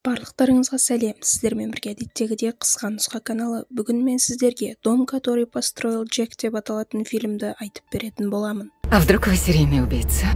Барлықтарыңызға сәлем, сіздермен бірге әдеттегідей қысқа нұсқа каналы. Бүгін мен сіздерге «Дом, который построил Джек» деп аталатын фильмді айтып беретін боламын. А вдруг вы серийный убийца?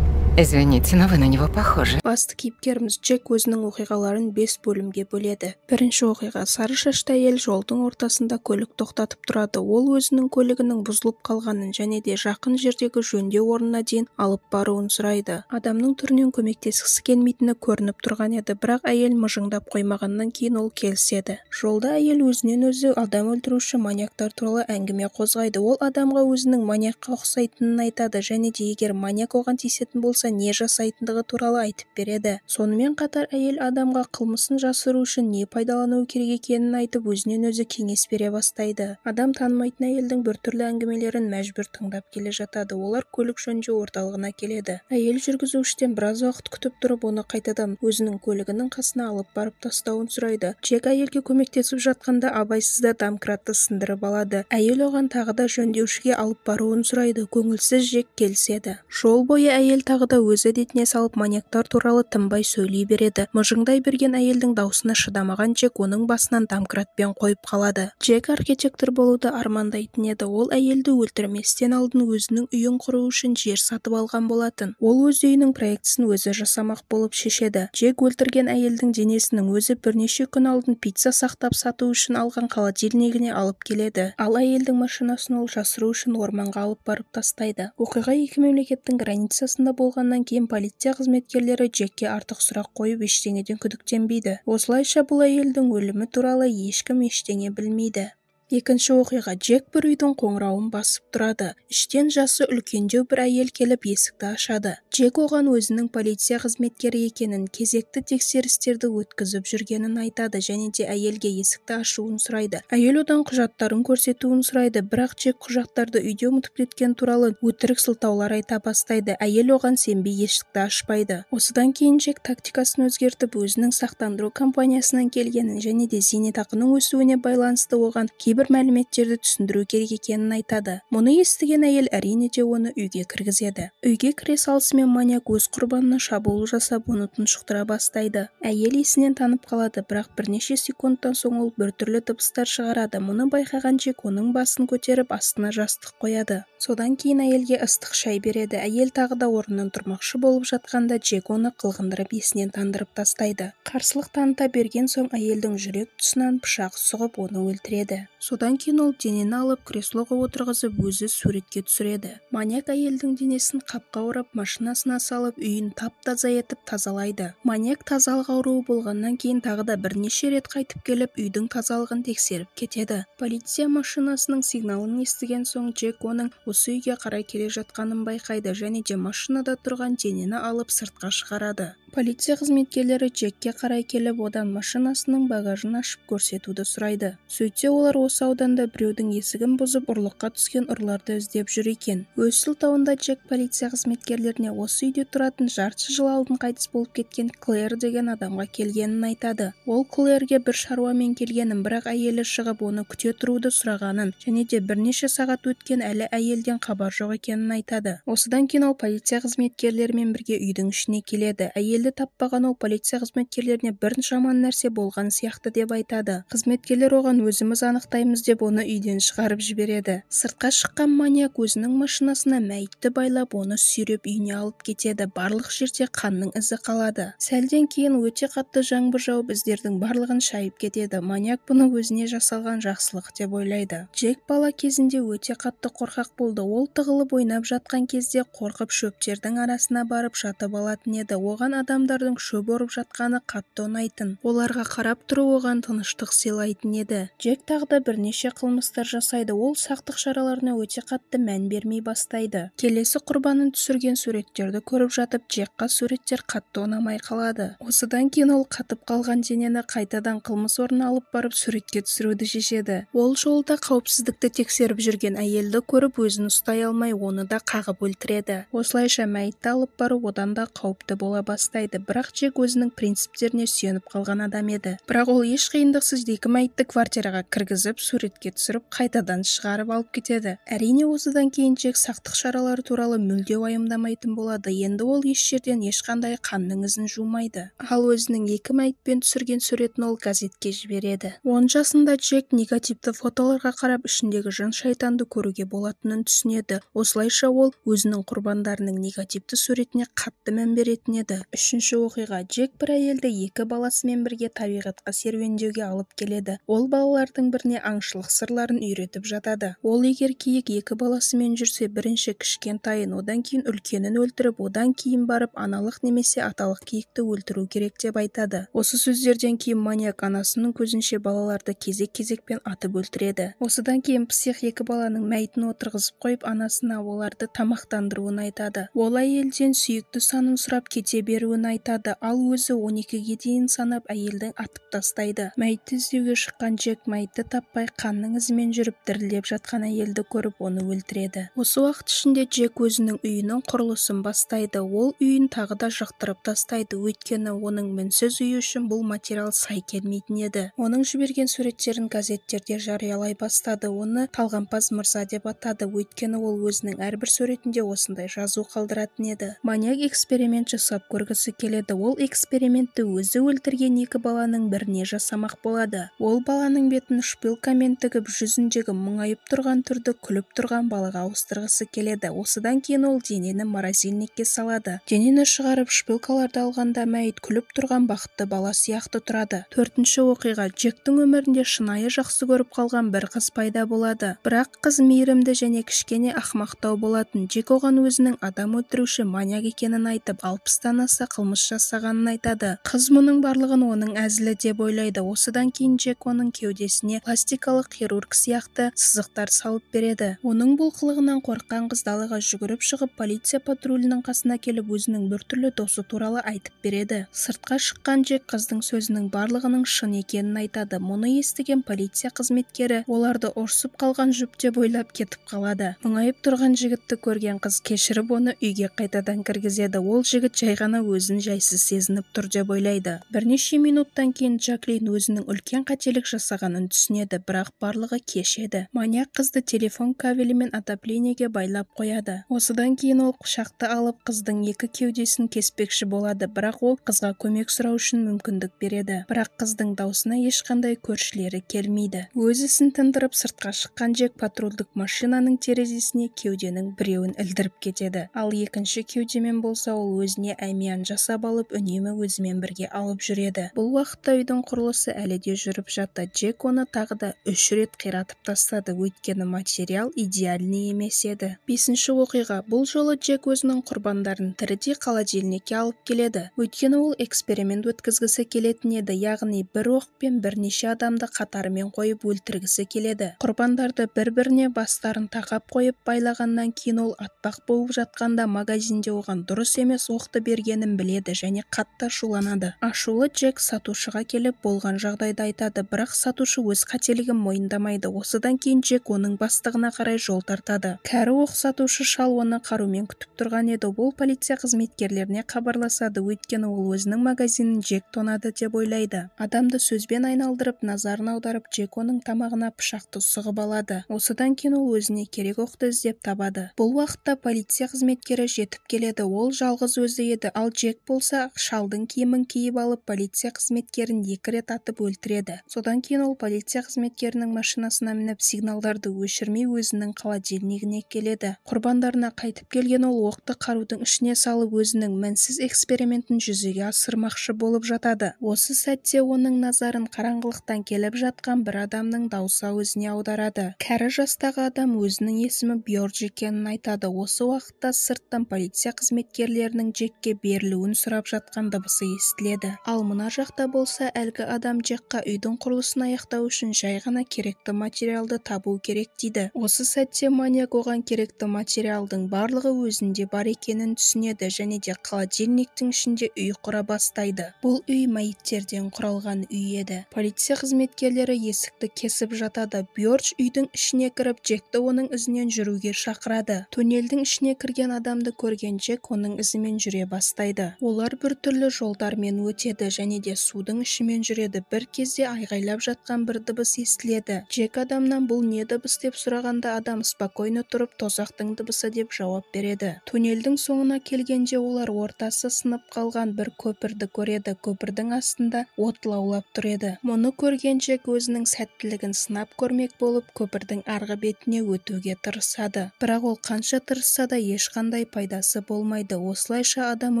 Извините, но вы на него похожи. Басты кейіпкеріміз Джек өзінің оқиғаларын 5 бөлімге бөледі. Бірінші оқиға: сары шашты әйел жолдың ортасында көлік тоқтатып тұрады. Ол өзінің көлігінің бұзылып қалғанын және де жақын жердегі жөндеу орнына дейін алып баруын сұрайды. Адамның түрінен көмектескісі келмейтіні көрініп тұрған еді, бірақ әйел мыжыңдап қоймағаннан кейін ол келіседі. Жолда әйел өзінен өзі адам өлтіруші маньяктар туралы әңгіме қозғайды. Ол адамға өзінің маньякқа ұқсайтынын айтады және де егер маньяк оған тиісетін болса не жасайтындығы туралы айтып береді. Сонымен қатар әйел адамға қылмысын жасыру үшін не пайдалану керек екенін айтып өзінен өзі кеңес бере бастайды. Адам танымайтын әйелдің біртүрлі әңгімелерін мәжбүр тыңдап келе жатады. Олар көлік жөндеу орталығына келеді. Әйел жүргізушіден біраз уақыт күтіп тұрып, оны қайтадан өзінің көлігінің қасына алып барып тастауын сұрайды. Джек әйелге көмектесіп жатқанда абайсызда домкратты сындырып алады. Әйел оған тағы да жөндеушіге алып баруын сұрайды. Көңілсіз Джек келіседі. Жол бойы әйел тағы да өз әдетіне салып маньяктар туралы тынбай сөйлей береді. Мыжыңдай берген әйелдің даусына шыдамаған Джек оның басынан домкратпен қойып қалады. Джек архитектор болуды армандайтын еді. Ол әйелді өлтірместен алдын өзінің үйін құру үшін жер сатып алған болатын. Ол өз үйінің проектісін өзі жасамақ болып шешеді. Джек өлтірген әйелдің денесінің өзі бірнеше күн алдын пицца сақтап сату үшін алған холодильнигіне алып келеді. Ал әйелдің машинасын ол жасыру үшін орманға алып барып тастайды. Оқиға екі мемлекеттің границасында болғаннан кейін полиция қызметкерлері Джекке артық сұрақ қойып ештеңеден күдіктенбейді. Осылайша бұл әйелдің өлімі туралы ешкім ештеңе білмейді. Екінші оқиға: Джек бір үйдің қоңырауын басып тұрады. Іштен жасы үлкендеу бір әйел келіп есікті ашады. Джек оған өзінің полиция қызметкері екенін, кезекті тексерістерді өткізіп жүргенін айтады және де әйелге есікті ашуын сұрайды. Әйел одан құжаттарын көрсетуін сұрайды, бірақ Джек құжаттарды үйде ұмытып кеткен туралы өтірік сылтаулар айта бастайды. Әйел оған сенбей есікті ашпайды. Осыдан кейін Джек тактикасын өзгертіп, өзінің сақтандыру компаниясынан келгенін және де зейнетақының өсуіне байланысты оған кейбір мәліметтерді түсіндіру керек екенін айтады. Мұны естіген әйел әрине де оны үйге кіргізеді. Үйге кіре салысымен маньяк өз құрбанына шабуыл жасап, оны тұншықтыра бастайды. Әйел есінен танып қалады, бірақ бірнеше секундтан соң ол біртүрлі дыбыстар шығарады. Мұны байқаған Джек оның басын көтеріп астына жастық қояды. Содан кейін әйелге ыстық шай береді. Әйел тағы да орнынан тұрмақшы болып жатқанда Джек оны қылғындырып есінен тандырып тастайды. Қарсылық таныта берген соң әйелдің жүрек тұсынан пышақ сұғып оны өлтіреді. Содан кейін ол денені алып креслоға отырғызып өзі суретке түсіреді. Маньяк әйелдің денесін қапқа орап машинасына салып үйін тап-таза етіп тазалайды. Маньяк тазалық ауруы болғаннан кейін тағы да бірнеше рет қайтып келіп үйдің тазалығын тексеріп кетеді. Полиция машинасының сигналын естіген соң Джек оның осы үйге қарай келе жатқанын байқайды және де машинада тұрған денені алып сыртқа шығарады. Полиция қызметкерлері Джекке қарай келіп, одан машинасының багажын ашып көрсетуді сұрайды. Сөйтсе олар осы ауданда біреудің есігін бұзып, ұрлыққа түскен ұрыларды іздеп жүр екен. Өз сылтауында Джек полиция қызметкерлеріне осы үйде тұратын жарты жыл алдын қайтыс болып кеткен Клэр деген адамға келгенін айтады. Ол Клэрге бір шаруамен келгенін, бірақ әйелі шығып оны күте тұруды сұрағанын және де бірнеше сағат өткен әлі әйелден хабар жоқ екенін айтады. Осыдан кейін ол полиция қызметкерлерімен бірге үйдің ішіне келеді. Әйелді таппаған ол полиция қызметкерлеріне бір жаман нәрсе болған сияқты деп айтады. Қызметкерлер оған өзіміз анықтаймыз деп оны үйден шығарып жібереді. Сыртқа шыққан маньяк өзінің машинасына мәйітті байлап, оны сүйреп үйіне алып кетеді. Барлық жерде қанның ізі қалады. Сәлден кейін өте қатты жаңбыр жауып, іздердің барлығын шайып кетеді. Маньяк бұны өзіне жасалған жақсылық деп ойлайды. Джек бала кезінде өте қатты қорқақ болды. Ол тығылып ойнап жатқан кезде қорқып шөптердің арасына барып жатып алатын еді. Оған адамдардың шөп орып жатқаны қатты ұнайтын. Оларға қарап тұру оған тыныштық сыйлайтын еді. Джек тағы да бірнеше қылмыстар жасайды. Ол сақтық шараларына өте қатты мән бермей бастайды. Келесі құрбанын түсірген суреттерді көріп жатып, Джекқа суреттер қатты ұнамай қалады. Осыдан кейін ол қатып қалған денені қайтадан қылмыс орнына алып барып суретке түсіруді шешеді. Ол жолда қауіпсіздікті тексеріп жүрген әйелді көріп өзін ұстай алмай, оны да қағып өлтіреді. Осылайша мәйітті алып бару одан да қауіпті бола бастайды. Бірақ Джек өзінің принциптеріне сүйеніп қалған адам еді. Бірақ ол еш қиындықсыз екі мәйітті квартираға кіргізіп, суретке түсіріп қайтадан шығарып алып кетеді. Әрине осыдан кейін Джек сақтық шаралары туралы мүлде уайымдамайтын болады. Енді ол еш жерден ешқандай қанның ізін жумайды. Ал өзінің 2 мәйітпен түсірген суретін ол газетке жібереді. 10 жасында Джек негативті фотоларға қарап ішіндегі жын шайтанды көруге болатынын түсінеді. Осылайша ол өзінің құрбандарының негативті суретіне қатты мән беретін еді. Үшінші оқиға. Джек бір әйелді 2 баласымен бірге табиғатқа серуендеуге алып келеді. Ол балалардың біріне аңшылық сырларын үйретіп жатады. Ол егер киік 2 баласымен жүрсе, бірінші кішкентайын, одан кейін үлкенін өлтіріп, одан кейін барып аналық немесе аталық киікті өлтіру керек деп айтады. Осы сөздерден кейін маньяк анасының көзінше балаларды кезек-кезекпен атып өлтіреді. Осыдан кейін псих 2 баланың мәйітін отырғызып қойып, анасына оларды тамақтандыруын айтады. Ол әйелден сүйікті санын сұрап кете беруін айтады, ал өзі 12-ге дейін санап әйелдің атып тастайды. Мәйітті іздеуге шыққан Джек мәйітті таппай қанның ізімен жүріп, дірілдеп жатқан әйелді көріп, оны өлтіреді. Осы уақыт ішінде Джек өзінің үйінің құрылысын бастайды. Ол үйін тағы да жақтырып тастайды, өйткені оның мінсіз үйі үшін бұл материал сай келмейтін еді. Оның жіберген суреттерін газеттерде жариялай бастады. Оны талғампаз мырза деп атады, өйткені ол өзінің әрбір суретінде осындай жазу қалдыратын еді. Маньяк эксперимент жасап көргісі келеді. Ол экспериментті өзі өлтірген 2 баланың біріне жасамақ болады. Ол баланың бетін шпилкамен тігіп, жүзіндегі мұңайып тұрған түрді күліп тұрған балаға ауыстырғысы келеді. Осыдан кейін ол денені морозильникке салады. Денені шығарып шпилкаларды алғанда мәйіт күліп тұрған бақытты бала сияқты тұрады. Төртінші оқиға. Джектің өмірінде шынайы жақсы көріп қалған бір қыз пайда болады. Бірақ қыз мейірімді және кішкене ақмақтау болатын. Джек оған өзінің адам өлтіруші маньяк екенін айтып, 60-тан аса қылмыс жасағанын айтады. Қыз мұның барлығын оның әзілі деп ойлайды. Осыдан кейін Джек оның кеудесіне пластикалық хирург сияқты сызықтар салып береді. Оның бұл қылығынан қорыққан қыз далаға жүгіріп шығып, полиция патрулінің қасына келіп, өзінің біртүрлі досы туралы айтып береді. Сыртқа шыққан Джек қыздың сөзінің барлығының шын екенін айтады. Мұны естіген полиция қызметкері оларды ұрсып қалған жұп деп ойлап кетіп қалады. Мұңайып тұрған жігітті көрген қыз кешіріп оны үйге қайтадан кіргізеді. Ол жігіт жай ғана өзін жайсыз сезініп тұр деп ойлайды. Бірнеше минуттан кейін Джаклин өзінің үлкен қателік жасағанын түсінеді, бірақ барлығы кеш еді. Маньяк қызды телефон кабелімен отоплениеге байлап қояды. Осыдан кейін ол пышақты алып қыздың 2 кеудесін кеспекші болады, бірақ ол қызға көмек сұрау үшін мүмкіндік береді. Бірақ қыздың даусына ешқандай көршілері келмейді. Өз ісін тындырып сыртқа шыққан Джек патрульдік машинаның терезесіне кеуденің біреуін ілдіріп кетеді. Ал екінші кеудемен болса, ол өзіне әмиян жасап алып, үнемі өзімен бірге алып жүреді. Бұл уақытта үйдің құрылысы әлі де жүріп жатты. Джек оны тағы да 3 рет қиратып тастады, өйткені материал идеальный емес еді. Бесінші оқиға. Бұл жолы Джек өзінің құрбандарын тірідей холодильникке алып келеді, өйткені ол эксперимент өткізгісі келетін еді, яғни бір оқпен бірнеше адамды қатарымен қойып өлтіргісі келеді. Құрбандарды бір-біріне бастарын тақап қойып байлағаннан кейін ол атпақ болып жатқанда магазинде оған дұрыс емес оқты бергенін біледі және қатты ашуланады. Ашулы Джек сатушыға келіп болған жағдайды айтады, бірақ сатушы өз қателігін мойындамайды. Осыдан кейін Джек оның бастығына қарай жол тартады. Кәрі оқ сатушы шал оны қарумен күтіп тұрған еді. Ол полиция қызметкерлеріне хабарласады, өйткені ол өзінің магазинін Джек тонады деп ойлайды. Адамды сөзбен айналдырып, назарын аударып, Джек оның тамағына пышақты сұғып алады. Осыдан кейін ол өзіне керек оқты іздеп табады. Бұл уақытта полиция қызметкері жетіп келеді. Ол жалғыз өзі еді, ал Джек болса шалдың киімін киіп алып, полиция қызметкерін 2 рет атып өлтіреді. Содан кейін ол полиция қызметкерінің машинасына мініп, сигналдарды өшірмей өзінің холодильнигіне келеді. Құрбандарына қайтып келген ол оқты қарудың ішіне салып, өзінің мінсіз экспериментін жүзеге асырмақшы болып жатады. Осы сәтте оның назарын қараңғылықтан келіп жатқан бір адамның даусы өзіне аударады. Кәрі жастағы адам өзінің есімі Бьордж екенін айтады. Осы уақытта сырттан полиция қызметкерлерінің Джекке берілуін сұрап жатқан дыбысы естіледі. Ал мына жақта болса, әлгі адам Джекқа үйдің құрылысын аяқтау үшін жай ғана керекті материалды табу керек дейді. Осы сәтте маньяк оған керекті материалдың барлығы өзінде бар екенін түсінеді және де холодильниктің ішінде үй құра бастайды. Бұл үй мәйіттерден құралған үй еді. Полиция қызметкерлері есікті кесіп жатады. Бьордж үйдің ішіне кіріп, Джекті оның ізінен жүруге шақырады. Туннельдің ішіне кірген адамды көрген Джек оның ізімен жүре бастайды. Олар бір түрлі жолдармен өтеді және де судың ішімен жүреді. Бір кезде айғайлап жатқан бір дыбыс естіледі. Джек адамнан бұл не дыбыс деп сұрағанда адам спокойно тұрып тозақтың дыбысы деп жауап береді. Туннельдің соңына келгенде олар ортасы сынып қалған бір көпірді көреді. Көпірдің астында от лаулап тұр еді. Мұны көрген Джек өзінің сәттілігін сынап көрмек болып көпірдің арғы бетіне өтуге тырысады. Бірақ ол қанша тырысса да ешқандай пайдасы болмайды. Осылайша адам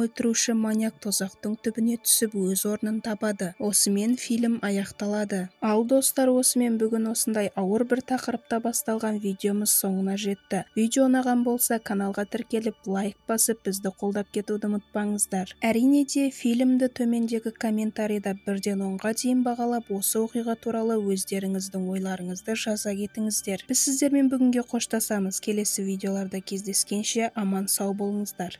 өлтіруші маньяк тозақтың түбіне түсіп өз орнын табады. Осымен фильм аяқталады. Ал достар, осымен бүгін осындай ауыр бір тақырыпта басталған видеомыз соңына жетті. Видео ұнаған болса каналға тіркеліп лайк басып бізді қолдап кетуді ұмытпаңыздар. Әрине де фильмді төмендегі комментарийда 1-ден 10-ға дейін бағалап, осы оқиға туралы өздеріңіздің ойларыңызды жаза кетіңіздер. Біз сіздермен бүгінге қоштасамыз. Келесі видеоларда кездескенше аман сау болыңыздар.